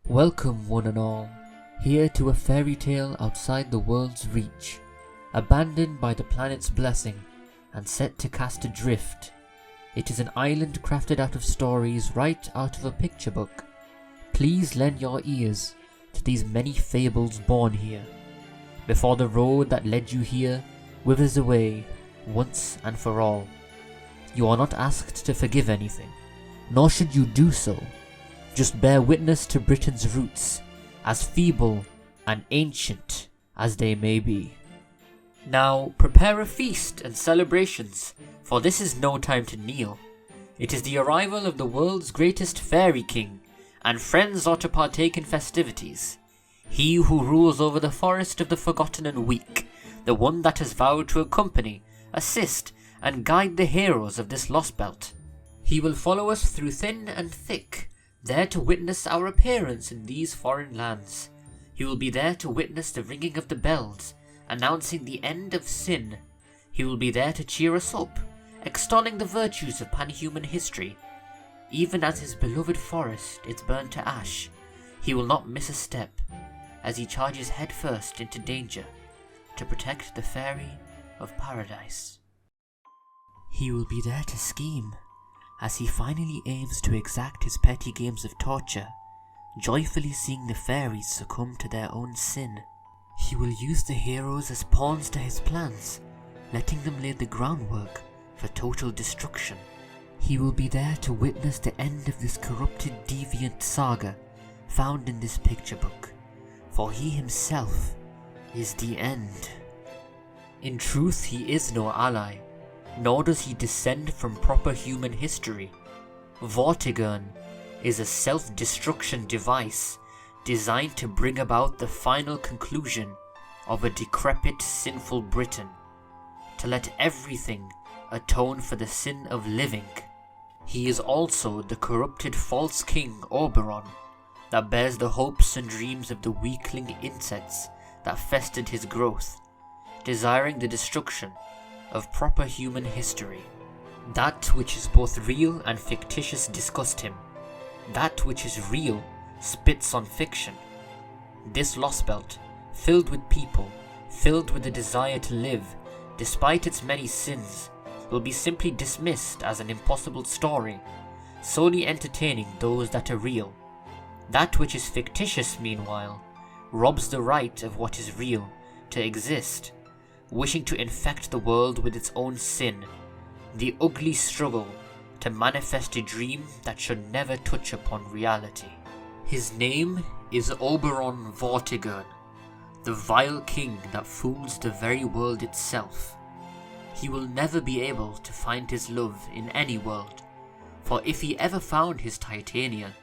Welcome one and all, here to a fairy tale outside the world's reach, abandoned by the planet's blessing and set to cast adrift. It is an island crafted out of stories right out of a picture book. Please lend your ears to these many fables born here, before the road that led you here withers away once and for all. You are not asked to forgive anything, nor should you do so. Just bear witness to Britain's roots, as feeble and ancient as they may be. Now prepare a feast and celebrations, for this is no time to kneel. It is the arrival of the world's greatest fairy king, and friends are to partake in festivities. He who rules over the forest of the forgotten and weak, the one that has vowed to accompany, assist, and guide the heroes of this lost belt. He will follow us through thin and thick, there to witness our appearance in these foreign lands. He will be there to witness the ringing of the bells, announcing the end of sin. He will be there to cheer us up, extolling the virtues of panhuman history. Even as his beloved forest is burnt to ash, he will not miss a step, as he charges headfirst into danger to protect the fairy of paradise. He will be there to scheme, as he finally aims to exact his petty games of torture, joyfully seeing the fairies succumb to their own sin. He will use the heroes as pawns to his plans, letting them lay the groundwork for total destruction. He will be there to witness the end of this corrupted, deviant saga found in this picture book, for he himself is the end. In truth, he is no ally, nor does he descend from proper human history. Vortigern is a self-destruction device designed to bring about the final conclusion of a decrepit, sinful Britain, to let everything atone for the sin of living. He is also the corrupted false king Oberon, that bears the hopes and dreams of the weakling insects that festered his growth, desiring the destruction of proper human history. That which is both real and fictitious disgusts him. That which is real spits on fiction. This lost belt, filled with people, filled with the desire to live, despite its many sins, will be simply dismissed as an impossible story, solely entertaining those that are real. That which is fictitious, meanwhile, robs the right of what is real to exist, wishing to infect the world with its own sin, the ugly struggle to manifest a dream that should never touch upon reality. His name is Oberon Vortigern, the vile king that fools the very world itself. He will never be able to find his love in any world, for if he ever found his Titania,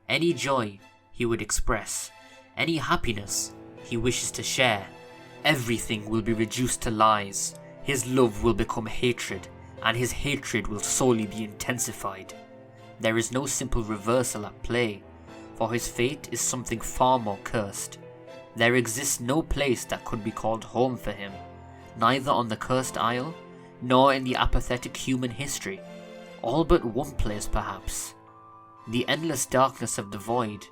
any joy he would express, any happiness he wishes to share, everything will be reduced to lies. His love will become hatred, and his hatred will solely be intensified. There is no simple reversal at play, for his fate is something far more cursed. There exists no place that could be called home for him, neither on the cursed isle, nor in the apathetic human history. All but one place perhaps. The endless darkness of the void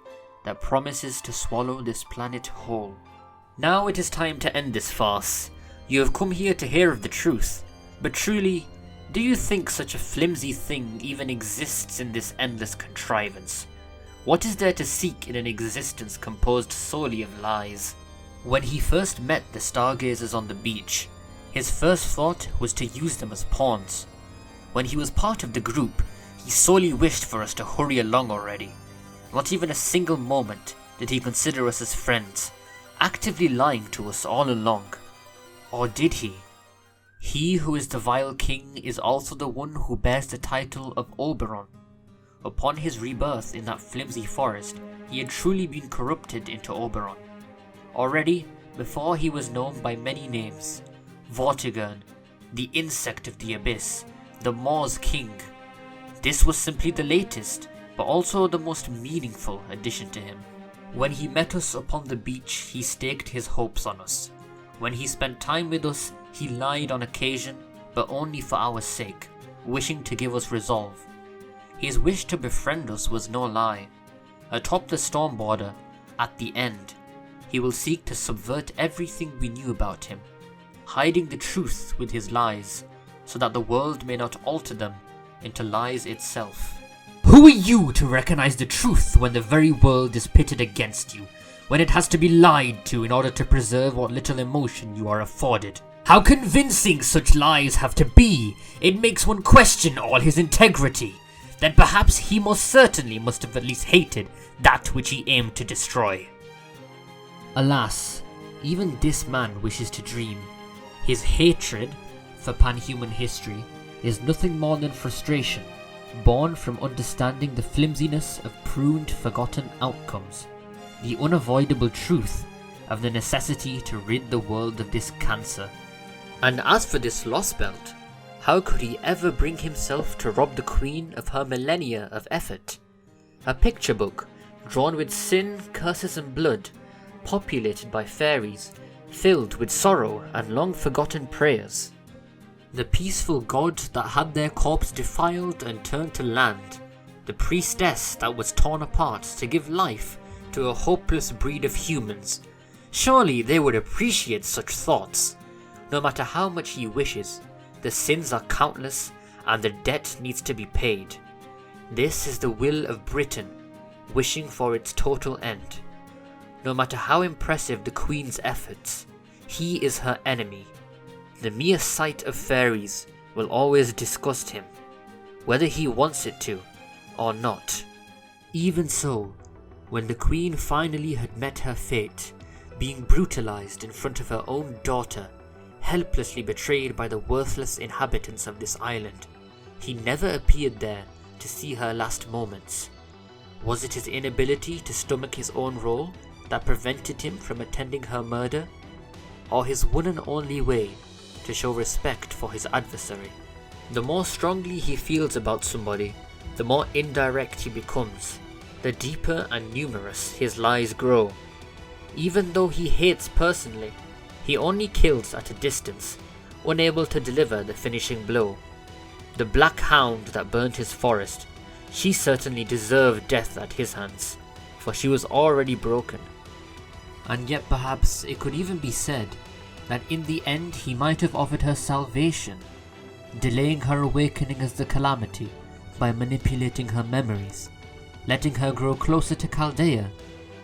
that promises to swallow this planet whole. Now it is time to end this farce. You have come here to hear of the truth, but truly, do you think such a flimsy thing even exists in this endless contrivance? What is there to seek in an existence composed solely of lies? When he first met the stargazers on the beach, his first thought was to use them as pawns. When he was part of the group, he solely wished for us to hurry along already. Not even a single moment did he consider us as friends, actively lying to us all along. Or did he? He who is the vile king is also the one who bears the title of Oberon. Upon his rebirth in that flimsy forest, he had truly been corrupted into Oberon. Already, before he was known by many names: Vortigern, the insect of the abyss, the Moor's king. This was simply the latest, but also the most meaningful addition to him. When he met us upon the beach, he staked his hopes on us. When he spent time with us, he lied on occasion, but only for our sake, wishing to give us resolve. His wish to befriend us was no lie. atop the storm border, at the end, he will seek to subvert everything we knew about him, hiding the truth with his lies, so that the world may not alter them into lies itself. Who are you to recognize the truth when the very world is pitted against you, when it has to be lied to in order to preserve what little emotion you are afforded? How convincing such lies have to be! It makes one question all his integrity. Then perhaps he most certainly must have at least hated that which he aimed to destroy. Alas, even this man wishes to dream. His hatred for pan-human history is nothing more than frustration, born from understanding the flimsiness of pruned, forgotten outcomes, the unavoidable truth of the necessity to rid the world of this cancer. And as for this lost belt, how could he ever bring himself to rob the Queen of her millennia of effort? A picture book, drawn with sin, curses and blood, populated by fairies, filled with sorrow and long-forgotten prayers. The peaceful god that had their corpse defiled and turned to land, the priestess that was torn apart to give life to a hopeless breed of humans. Surely they would appreciate such thoughts. No matter how much he wishes, the sins are countless and the debt needs to be paid. This is the will of Britain, wishing for its total end. No matter how impressive the Queen's efforts, he is her enemy. The mere sight of fairies will always disgust him, whether he wants it to or not. Even so, when the Queen finally had met her fate, being brutalized in front of her own daughter, helplessly betrayed by the worthless inhabitants of this island, he never appeared there to see her last moments. Was it his inability to stomach his own role that prevented him from attending her murder? Or his one and only way to show respect for his adversary? The more strongly he feels about somebody, the more indirect he becomes, the deeper and numerous his lies grow. Even though he hates personally, he only kills at a distance, unable to deliver the finishing blow. The black hound that burnt his forest, she certainly deserved death at his hands, for she was already broken. And yet perhaps it could even be said that in the end he might have offered her salvation, delaying her awakening as the calamity by manipulating her memories, letting her grow closer to Chaldea,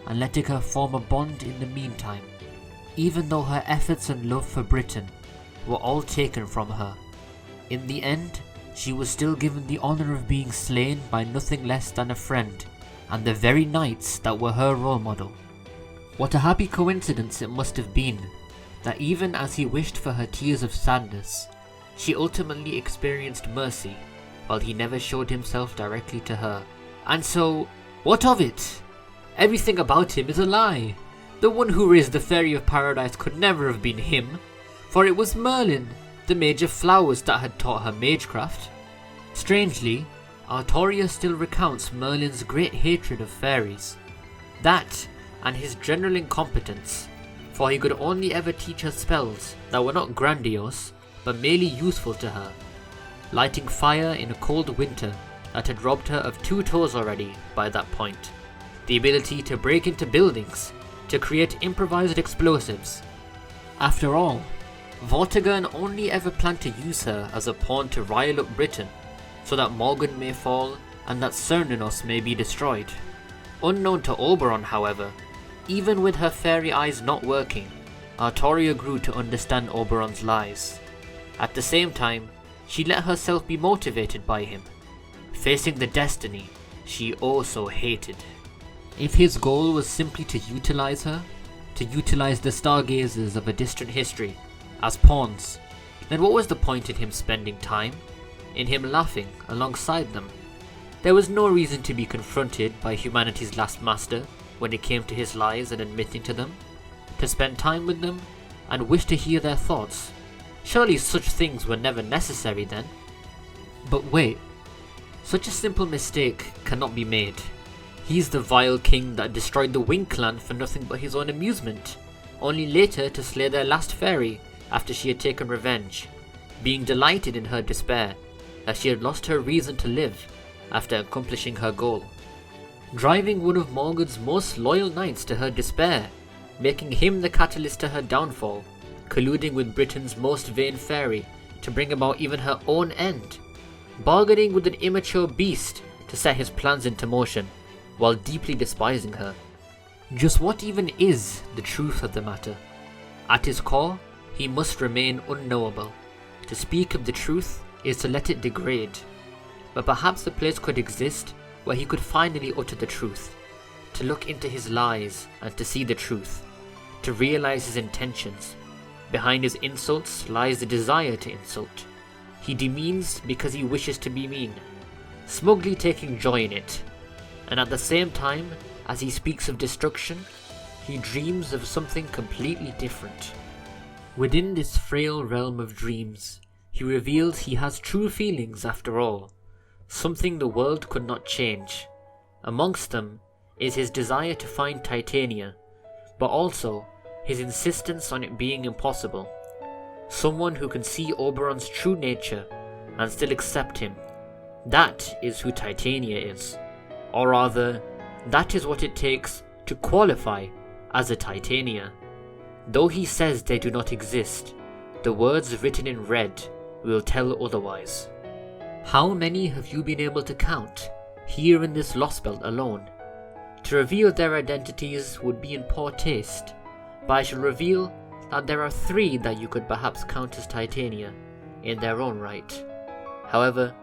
and letting her form a bond in the meantime. Even though her efforts and love for Britain were all taken from her, in the end she was still given the honour of being slain by nothing less than a friend, and the very knights that were her role model. What a happy coincidence it must have been, that even as he wished for her tears of sadness, she ultimately experienced mercy, while he never showed himself directly to her. And so, what of it? Everything about him is a lie. The one who raised the Fairy of Paradise could never have been him, for it was Merlin, the Mage of Flowers, that had taught her magecraft. Strangely, Artoria still recounts Merlin's great hatred of fairies. That, and his general incompetence, for he could only ever teach her spells that were not grandiose, but merely useful to her, lighting fire in a cold winter that had robbed her of 2 toes already by that point, the ability to break into buildings, to create improvised explosives. After all, Vortigern only ever planned to use her as a pawn to rile up Britain, so that Morgan may fall and that Cernunnos may be destroyed. Unknown to Oberon, however, even with her fairy eyes not working, Artoria grew to understand Oberon's lies. At the same time, she let herself be motivated by him, facing the destiny she also hated. If his goal was simply to utilize her, to utilize the stargazers of a distant history as pawns, then what was the point in him spending time, in him laughing alongside them? There was no reason to be confronted by humanity's last master when it came to his lies and admitting to them, to spend time with them and wish to hear their thoughts. Surely such things were never necessary then. But wait, such a simple mistake cannot be made. He's the vile king that destroyed the Wing clan for nothing but his own amusement, only later to slay their last fairy after she had taken revenge, being delighted in her despair, as she had lost her reason to live after accomplishing her goal. driving one of Morgan's most loyal knights to her despair, making him the catalyst to her downfall, colluding with Britain's most vain fairy to bring about even her own end, bargaining with an immature beast to set his plans into motion, while deeply despising her. Just what even is the truth of the matter? At his core, he must remain unknowable. To speak of the truth is to let it degrade. But perhaps the place could exist where he could finally utter the truth, to look into his lies and to see the truth, to realize his intentions. Behind his insults lies the desire to insult. He demeans because he wishes to be mean, smugly taking joy in it. And at the same time, as he speaks of destruction, he dreams of something completely different. Within this frail realm of dreams, he reveals he has true feelings after all, something the world could not change. Amongst them is his desire to find Titania, but also his insistence on it being impossible. Someone who can see Oberon's true nature and still accept him. That is who Titania is. Or rather, that is what it takes to qualify as a Titania. Though he says they do not exist, the words written in red will tell otherwise. How many have you been able to count here in this Lost Belt alone? To reveal their identities would be in poor taste, but I shall reveal that there are 3 that you could perhaps count as Titania in their own right. However,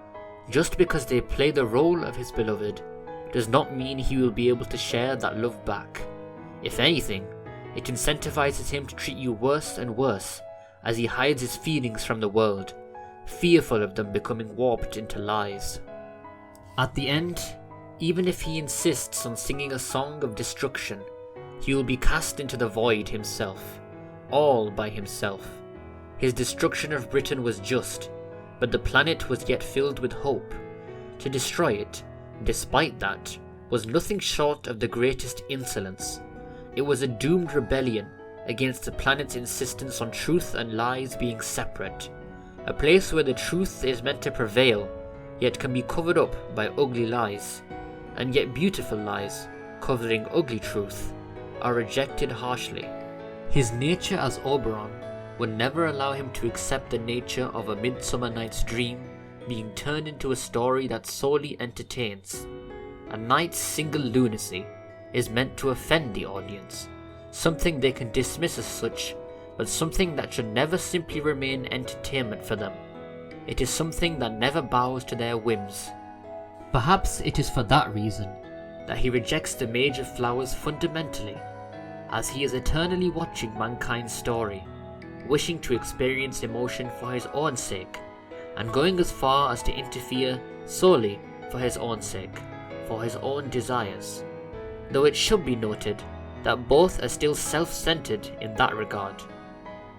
just because they play the role of his beloved does not mean he will be able to share that love back. If anything, it incentivizes him to treat you worse and worse as he hides his feelings from the world, fearful of them becoming warped into lies. At the end, even if he insists on singing a song of destruction, he will be cast into the void himself, all by himself. His destruction of Britain was just, but the planet was yet filled with hope. To destroy it, despite that, was nothing short of the greatest insolence. It was a doomed rebellion against the planet's insistence on truth and lies being separate. A place where the truth is meant to prevail, yet can be covered up by ugly lies, and yet beautiful lies, covering ugly truth, are rejected harshly. His nature as Oberon would never allow him to accept the nature of A Midsummer Night's Dream being turned into a story that solely entertains. A night's single lunacy is meant to offend the audience, something they can dismiss as such, but something that should never simply remain entertainment for them. It is something that never bows to their whims. Perhaps it is for that reason that he rejects the Mage of Flowers fundamentally, as he is eternally watching mankind's story, wishing to experience emotion for his own sake, and going as far as to interfere solely for his own sake, for his own desires. Though it should be noted that both are still self-centered in that regard.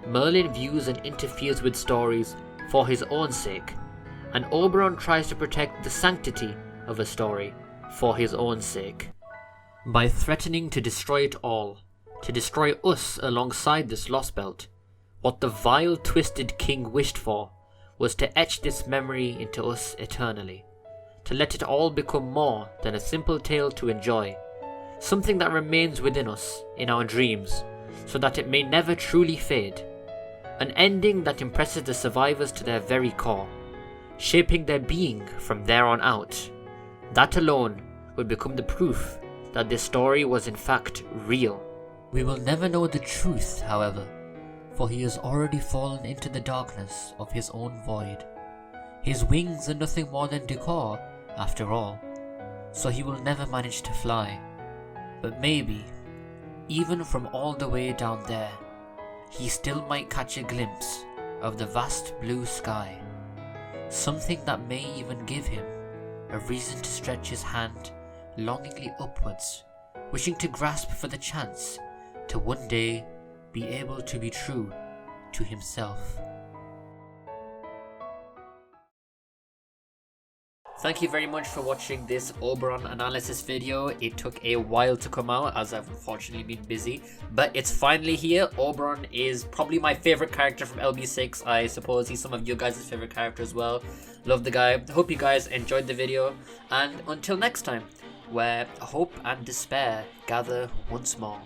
Merlin views and interferes with stories for his own sake, and Oberon tries to protect the sanctity of a story for his own sake. By threatening to destroy it all, to destroy us alongside this Lost Belt, what the vile, twisted king wished for was to etch this memory into us eternally, to let it all become more than a simple tale to enjoy, something that remains within us, in our dreams, so that it may never truly fade. An ending that impresses the survivors to their very core, shaping their being from there on out. That alone would become the proof that this story was in fact real. We will never know the truth, however, for he has already fallen into the darkness of his own void. His wings are nothing more than decor, after all, so he will never manage to fly. But maybe, even from all the way down there, he still might catch a glimpse of the vast blue sky, something that may even give him a reason to stretch his hand longingly upwards, wishing to grasp for the chance to one day be able to be true to himself. Thank you very much for watching this Oberon analysis video. It took a while to come out as I've unfortunately been busy, but it's finally here. Oberon is probably my favorite character from LB6. I suppose he's some of you guys' favorite character as well. Love the guy. Hope you guys enjoyed the video, and until next time, where hope and despair gather once more.